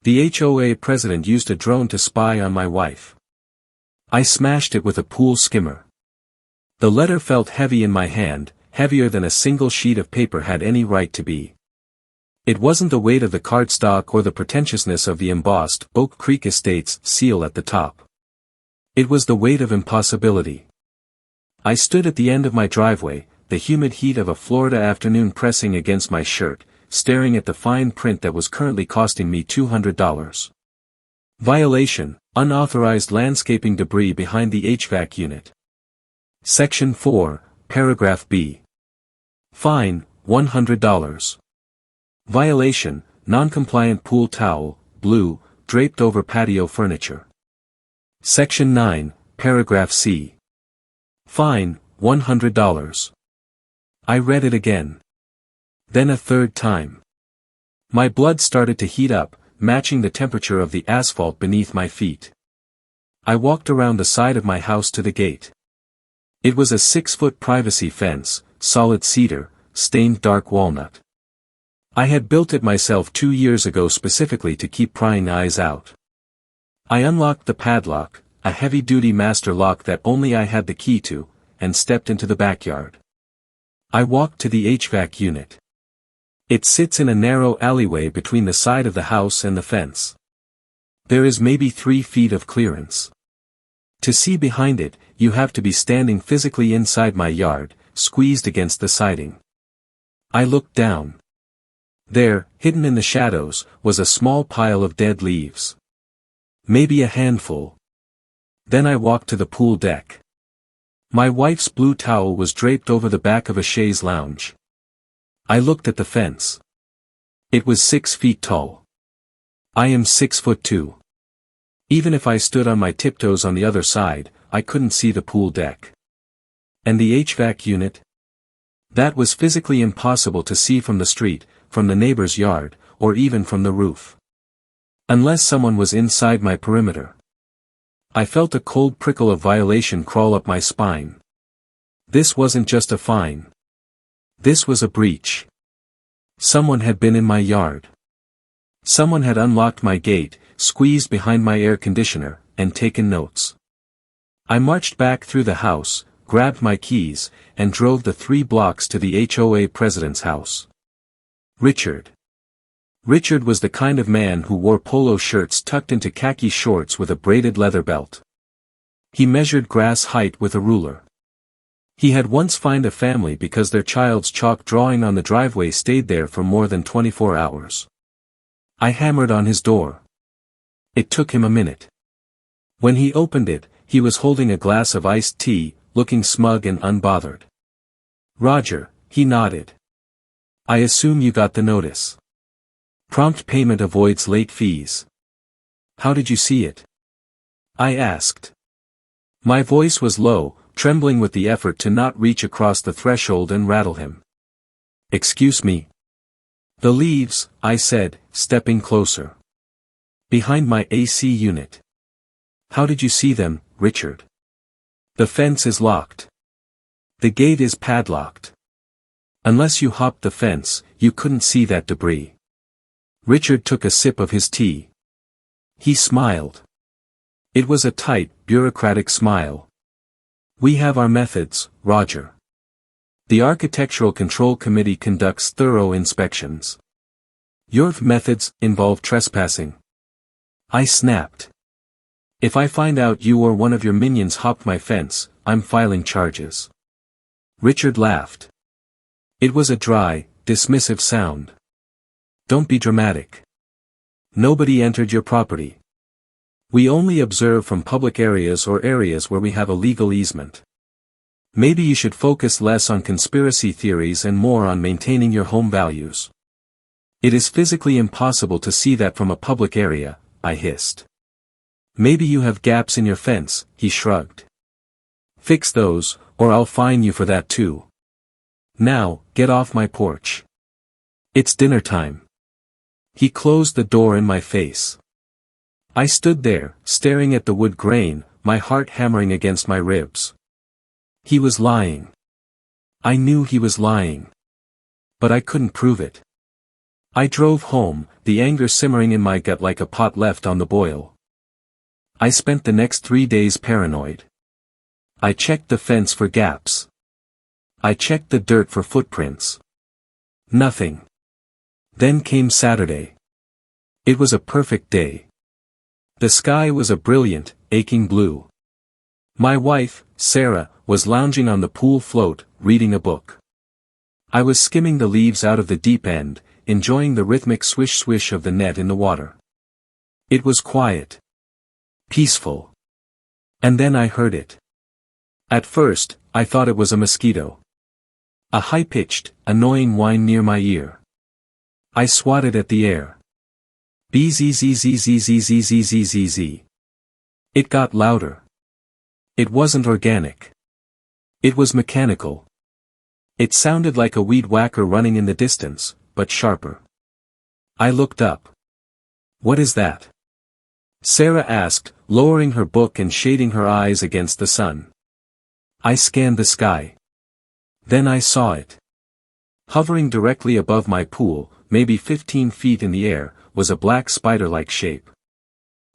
The HOA president used a drone to spy on my wife. I smashed it with a pool skimmer. The letter felt heavy in my hand, heavier than a single sheet of paper had any right to be. It wasn't the weight of the cardstock or the pretentiousness of the embossed Oak Creek Estates seal at the top. It was the weight of impossibility. I stood at the end of my driveway, the humid heat of a Florida afternoon pressing against my shirt, staring at the fine print that was currently costing me $200. Violation: unauthorized landscaping debris behind the HVAC unit. Section 4, Paragraph B. Fine, $100. Violation: non-compliant pool towel, blue, draped over patio furniture. Section 9, Paragraph C. Fine, $100. I read it again. Then a third time. My blood started to heat up, matching the temperature of the asphalt beneath my feet. I walked around the side of my house to the gate. It was a 6-foot privacy fence, solid cedar, stained dark walnut. I had built it myself 2 years ago specifically to keep prying eyes out. I unlocked the padlock, a heavy-duty master lock that only I had the key to, and stepped into the backyard. I walked to the HVAC unit. It sits in a narrow alleyway between the side of the house and the fence. There is maybe 3 feet of clearance. To see behind it, you have to be standing physically inside my yard, squeezed against the siding. I looked down. There, hidden in the shadows, was a small pile of dead leaves. Maybe a handful. Then I walked to the pool deck. My wife's blue towel was draped over the back of a chaise lounge. I looked at the fence. It was 6 feet tall. I am 6'2". Even if I stood on my tiptoes on the other side, I couldn't see the pool deck. And the HVAC unit? That was physically impossible to see from the street, from the neighbor's yard, or even from the roof. Unless someone was inside my perimeter. I felt a cold prickle of violation crawl up my spine. This wasn't just a fine. This was a breach. Someone had been in my yard. Someone had unlocked my gate, squeezed behind my air conditioner, and taken notes. I marched back through the house, grabbed my keys, and drove the 3 blocks to the HOA president's house. Richard. Richard was the kind of man who wore polo shirts tucked into khaki shorts with a braided leather belt. He measured grass height with a ruler. He had once fined a family because their child's chalk drawing on the driveway stayed there for more than 24 hours. I hammered on his door. It took him a minute. When he opened it, he was holding a glass of iced tea, looking smug and unbothered. "Roger," he nodded. "I assume you got the notice. Prompt payment avoids late fees. How did you see it?" I asked. My voice was low, trembling with the effort to not reach across the threshold and rattle him. "Excuse me." "The leaves," I said, stepping closer. "Behind my AC unit." "How did you see them, Richard?" "The fence is locked. The gate is padlocked. Unless you hopped the fence, you couldn't see that debris." Richard took a sip of his tea. He smiled. It was a tight, bureaucratic smile. "We have our methods, Roger. The Architectural Control Committee conducts thorough inspections. Your methods involve trespassing." I snapped. "If I find out you or one of your minions hopped my fence, I'm filing charges." Richard laughed. It was a dry, dismissive sound. "Don't be dramatic. Nobody entered your property. We only observe from public areas or areas where we have a legal easement. Maybe you should focus less on conspiracy theories and more on maintaining your home values." "It is physically impossible to see that from a public area," I hissed. "Maybe you have gaps in your fence," he shrugged. "Fix those, or I'll fine you for that too. Now, get off my porch. It's dinner time." He closed the door in my face. I stood there, staring at the wood grain, my heart hammering against my ribs. He was lying. I knew he was lying. But I couldn't prove it. I drove home, the anger simmering in my gut like a pot left on the boil. I spent the next 3 days paranoid. I checked the fence for gaps. I checked the dirt for footprints. Nothing. Then came Saturday. It was a perfect day. The sky was a brilliant, aching blue. My wife, Sarah, was lounging on the pool float, reading a book. I was skimming the leaves out of the deep end, enjoying the rhythmic swish-swish of the net in the water. It was quiet. Peaceful. And then I heard it. At first, I thought it was a mosquito. A high-pitched, annoying whine near my ear. I swatted at the air. Bzzzzzzzzzzzzzzz. It got louder. It wasn't organic. It was mechanical. It sounded like a weed whacker running in the distance, but sharper. I looked up. "What is that?" Sarah asked, lowering her book and shading her eyes against the sun. I scanned the sky. Then I saw it. Hovering directly above my pool, maybe 15 feet in the air, was a black spider-like shape.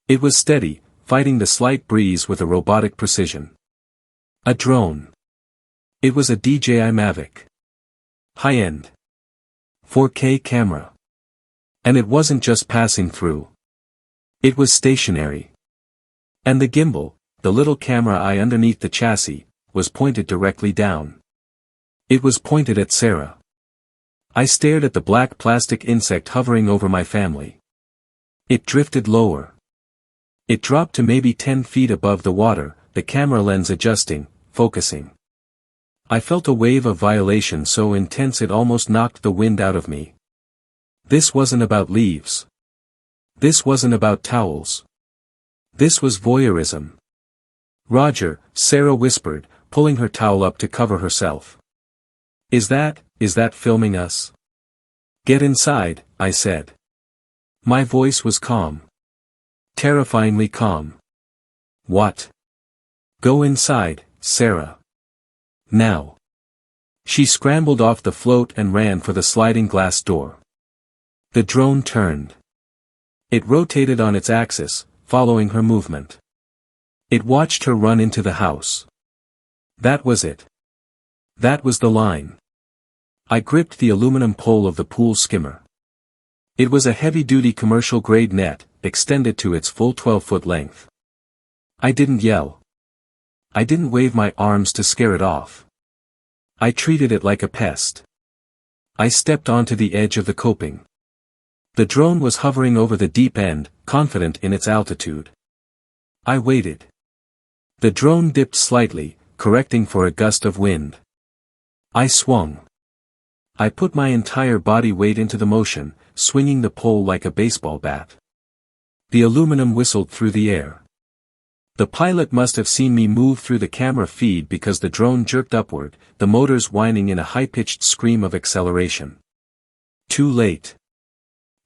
It was steady, fighting the slight breeze with a robotic precision. A drone. It was a DJI Mavic. High-end. 4K camera. And it wasn't just passing through. It was stationary. And the gimbal, the little camera eye underneath the chassis, was pointed directly down. It was pointed at Sarah. I stared at the black plastic insect hovering over my family. It drifted lower. It dropped to maybe 10 feet above the water, the camera lens adjusting, focusing. I felt a wave of violation so intense it almost knocked the wind out of me. This wasn't about leaves. This wasn't about towels. This was voyeurism. "Roger," Sarah whispered, pulling her towel up to cover herself. Is that filming us?" "Get inside," I said. My voice was calm. Terrifyingly calm. "What?" "Go inside, Sarah. Now." She scrambled off the float and ran for the sliding glass door. The drone turned. It rotated on its axis, following her movement. It watched her run into the house. That was it. That was the line. I gripped the aluminum pole of the pool skimmer. It was a heavy-duty commercial-grade net, extended to its full 12-foot length. I didn't yell. I didn't wave my arms to scare it off. I treated it like a pest. I stepped onto the edge of the coping. The drone was hovering over the deep end, confident in its altitude. I waited. The drone dipped slightly, correcting for a gust of wind. I swung. I put my entire body weight into the motion, swinging the pole like a baseball bat. The aluminum whistled through the air. The pilot must have seen me move through the camera feed because the drone jerked upward, the motors whining in a high-pitched scream of acceleration. Too late.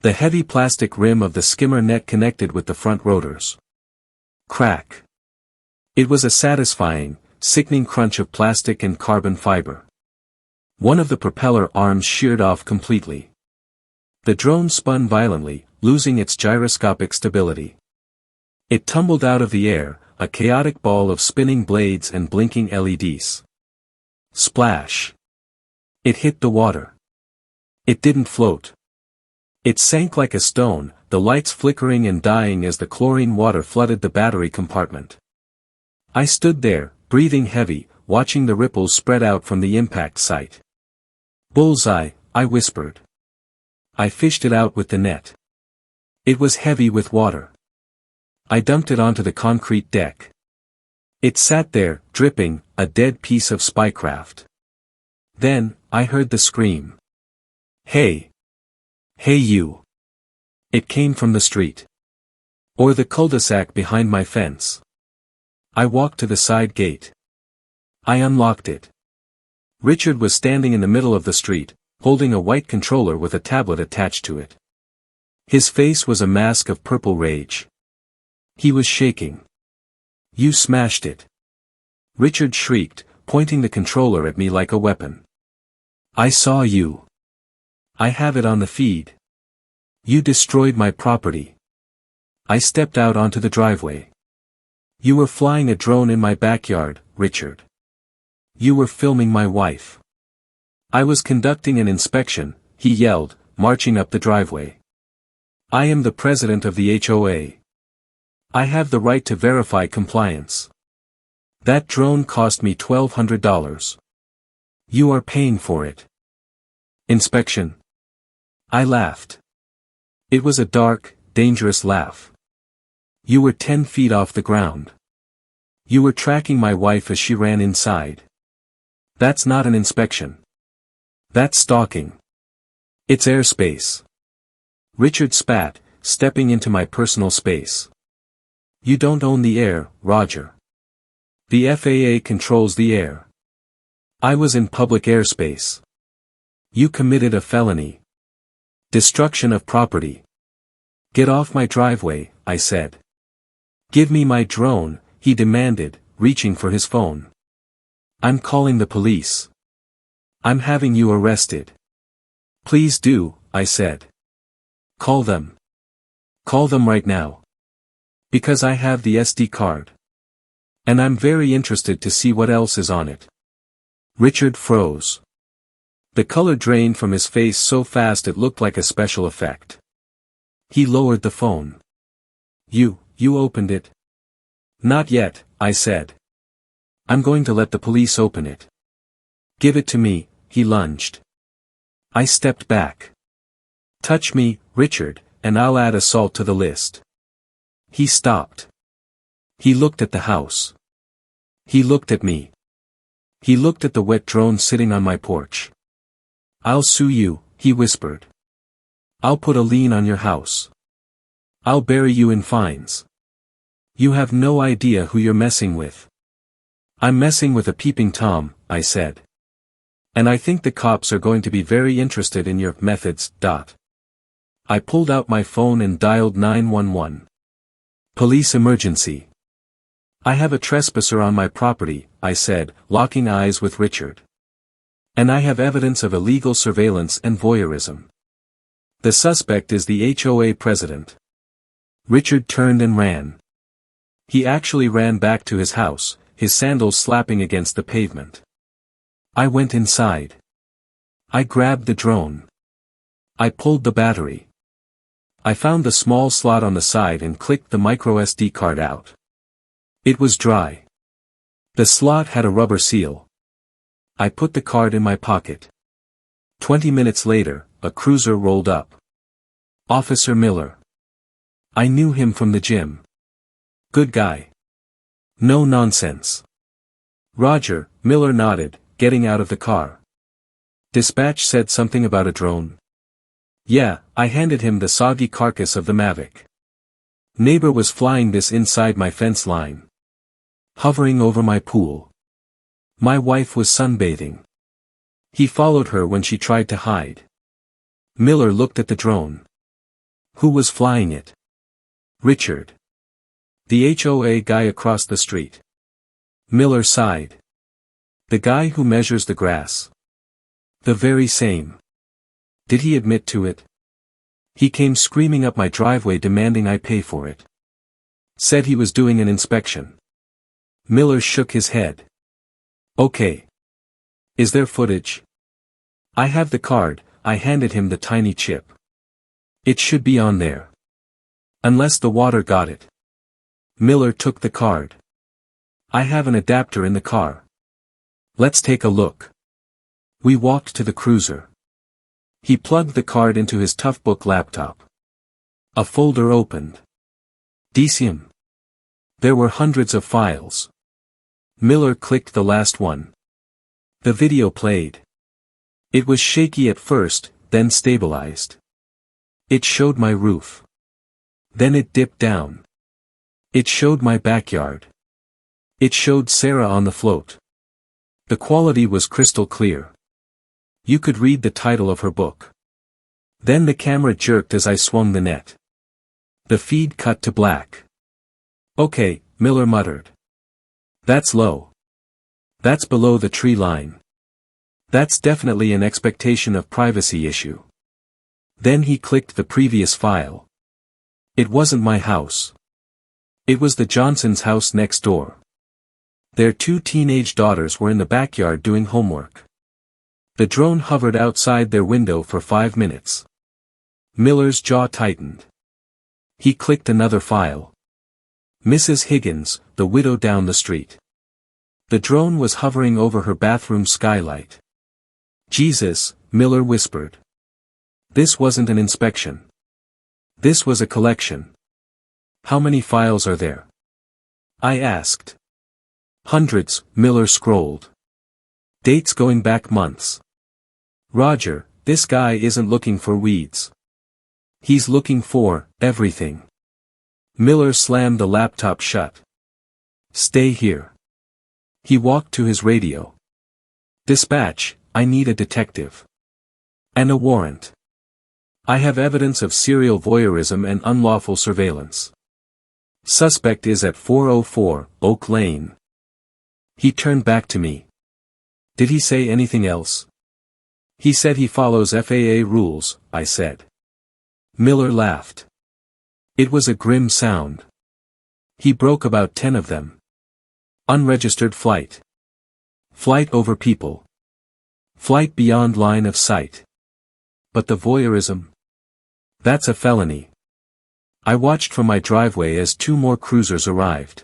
The heavy plastic rim of the skimmer net connected with the front rotors. Crack. It was a satisfying, sickening crunch of plastic and carbon fiber. One of the propeller arms sheared off completely. The drone spun violently, losing its gyroscopic stability. It tumbled out of the air, a chaotic ball of spinning blades and blinking LEDs. Splash. It hit the water. It didn't float. It sank like a stone, the lights flickering and dying as the chlorine water flooded the battery compartment. I stood there, breathing heavy, watching the ripples spread out from the impact site. "Bullseye," I whispered. I fished it out with the net. It was heavy with water. I dumped it onto the concrete deck. It sat there, dripping, a dead piece of spycraft. Then, I heard the scream. "Hey! Hey you!" It came from the street. Or the cul-de-sac behind my fence. I walked to the side gate. I unlocked it. Richard was standing in the middle of the street, holding a white controller with a tablet attached to it. His face was a mask of purple rage. He was shaking. "You smashed it!" Richard shrieked, pointing the controller at me like a weapon. "I saw you. I have it on the feed." You destroyed my property. I stepped out onto the driveway. You were flying a drone in my backyard, Richard. You were filming my wife. I was conducting an inspection, he yelled, marching up the driveway. I am the president of the HOA. I have the right to verify compliance. That drone cost me $1,200. You are paying for it. Inspection. I laughed. It was a dark, dangerous laugh. You were 10 feet off the ground. You were tracking my wife as she ran inside. That's not an inspection. That's stalking. It's airspace. Richard spat, stepping into my personal space. You don't own the air, Roger. The FAA controls the air. I was in public airspace. You committed a felony. Destruction of property. Get off my driveway, I said. Give me my drone, he demanded, reaching for his phone. I'm calling the police. I'm having you arrested. Please do, I said. Call them. Call them right now. Because I have the SD card. And I'm very interested to see what else is on it. Richard froze. The color drained from his face so fast it looked like a special effect. He lowered the phone. You opened it? Not yet, I said. I'm going to let the police open it. Give it to me, he lunged. I stepped back. Touch me, Richard, and I'll add assault to the list. He stopped. He looked at the house. He looked at me. He looked at the wet drone sitting on my porch. I'll sue you, he whispered. I'll put a lien on your house. I'll bury you in fines. You have no idea who you're messing with. I'm messing with a peeping Tom, I said. And I think the cops are going to be very interested in your methods. I pulled out my phone and dialed 911. Police emergency. I have a trespasser on my property, I said, locking eyes with Richard. And I have evidence of illegal surveillance and voyeurism. The suspect is the HOA president. Richard turned and ran. He actually ran back to his house, his sandals slapping against the pavement. I went inside. I grabbed the drone. I pulled the battery. I found the small slot on the side and clicked the microSD card out. It was dry. The slot had a rubber seal. I put the card in my pocket. 20 minutes later, a cruiser rolled up. Officer Miller. I knew him from the gym. Good guy. No nonsense. Roger, Miller nodded, getting out of the car. Dispatch said something about a drone. Yeah, I handed him the soggy carcass of the Mavic. Neighbor was flying this inside my fence line. Hovering over my pool. My wife was sunbathing. He followed her when she tried to hide. Miller looked at the drone. Who was flying it? Richard. The HOA guy across the street. Miller sighed. The guy who measures the grass. The very same. Did he admit to it? He came screaming up my driveway demanding I pay for it. Said he was doing an inspection. Miller shook his head. Okay. Is there footage? I have the card, I handed him the tiny chip. It should be on there. Unless the water got it. Miller took the card. I have an adapter in the car. Let's take a look. We walked to the cruiser. He plugged the card into his Toughbook laptop. A folder opened. DCIM. There were hundreds of files. Miller clicked the last one. The video played. It was shaky at first, then stabilized. It showed my roof. Then it dipped down. It showed my backyard. It showed Sarah on the float. The quality was crystal clear. You could read the title of her book. Then the camera jerked as I swung the net. The feed cut to black. Okay, Miller muttered. That's low. That's below the tree line. That's definitely an expectation of privacy issue. Then he clicked the previous file. It wasn't my house. It was the Johnsons' house next door. Their 2 teenage daughters were in the backyard doing homework. The drone hovered outside their window for 5 minutes. Miller's jaw tightened. He clicked another file. Mrs. Higgins, the widow down the street. The drone was hovering over her bathroom skylight. Jesus, Miller whispered. This wasn't an inspection. This was a collection. How many files are there? I asked. Hundreds, Miller scrolled. Dates going back months. Roger, this guy isn't looking for weeds. He's looking for everything. Miller slammed the laptop shut. Stay here. He walked to his radio. Dispatch, I need a detective. And a warrant. I have evidence of serial voyeurism and unlawful surveillance. Suspect is at 404 Oak Lane. He turned back to me. Did he say anything else? He said he follows FAA rules, I said. Miller laughed. It was a grim sound. He broke about 10 of them. Unregistered flight. Flight over people. Flight beyond line of sight. But the voyeurism? That's a felony. I watched from my driveway as 2 more cruisers arrived.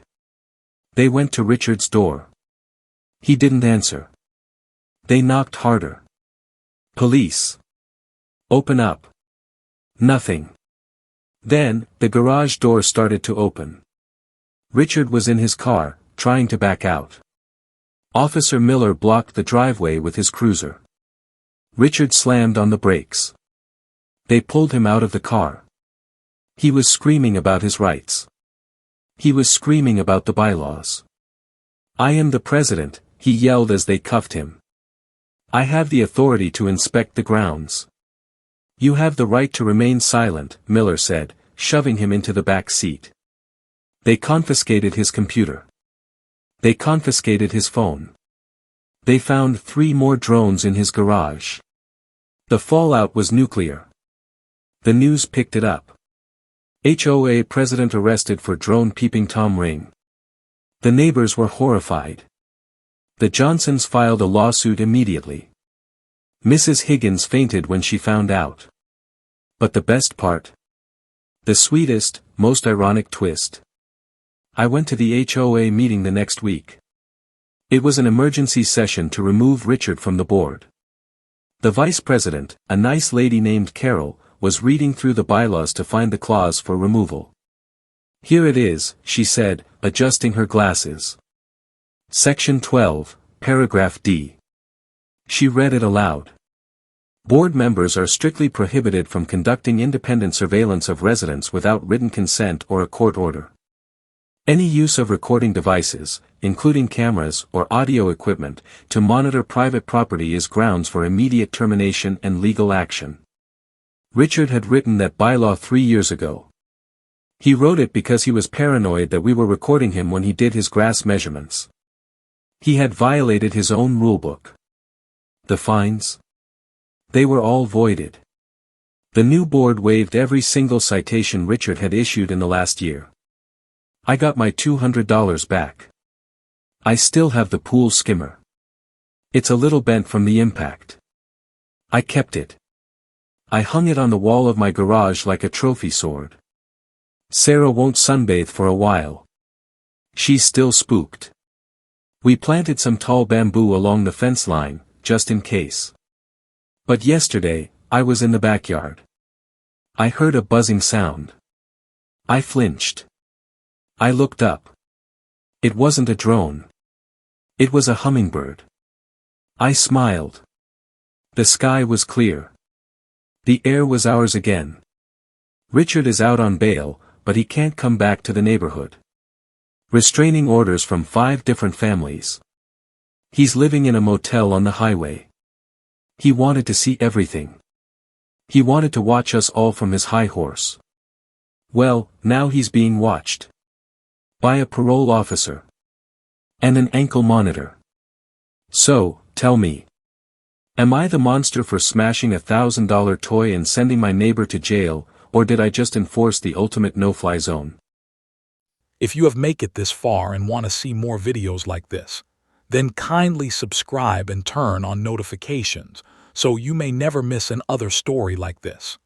They went to Richard's door. He didn't answer. They knocked harder. Police. Open up. Nothing. Then, the garage door started to open. Richard was in his car, trying to back out. Officer Miller blocked the driveway with his cruiser. Richard slammed on the brakes. They pulled him out of the car. He was screaming about his rights. He was screaming about the bylaws. I am the president, he yelled as they cuffed him. I have the authority to inspect the grounds. You have the right to remain silent, Miller said, shoving him into the back seat. They confiscated his computer. They confiscated his phone. They found 3 more drones in his garage. The fallout was nuclear. The news picked it up. HOA president arrested for drone peeping Tom ring. The neighbors were horrified. The Johnsons filed a lawsuit immediately. Mrs. Higgins fainted when she found out. But the best part? The sweetest, most ironic twist. I went to the HOA meeting the next week. It was an emergency session to remove Richard from the board. The vice president, a nice lady named Carol, was reading through the bylaws to find the clause for removal. Here it is, she said, adjusting her glasses. Section 12, paragraph D. She read it aloud. Board members are strictly prohibited from conducting independent surveillance of residents without written consent or a court order. Any use of recording devices, including cameras or audio equipment, to monitor private property is grounds for immediate termination and legal action. Richard had written that bylaw 3 years ago. He wrote it because he was paranoid that we were recording him when he did his grass measurements. He had violated his own rulebook. The fines? They were all voided. The new board waived every single citation Richard had issued in the last year. I got my $200 back. I still have the pool skimmer. It's a little bent from the impact. I kept it. I hung it on the wall of my garage like a trophy sword. Sarah won't sunbathe for a while. She's still spooked. We planted some tall bamboo along the fence line, just in case. But yesterday, I was in the backyard. I heard a buzzing sound. I flinched. I looked up. It wasn't a drone. It was a hummingbird. I smiled. The sky was clear. The air was ours again. Richard is out on bail, but he can't come back to the neighborhood. Restraining orders from 5 different families. He's living in a motel on the highway. He wanted to see everything. He wanted to watch us all from his high horse. Well, now he's being watched. By a parole officer. And an ankle monitor. So, tell me. Am I the monster for smashing a $1,000 toy and sending my neighbor to jail, or did I just enforce the ultimate no-fly zone? If you have made it this far and want to see more videos like this, then kindly subscribe and turn on notifications so you may never miss another story like this.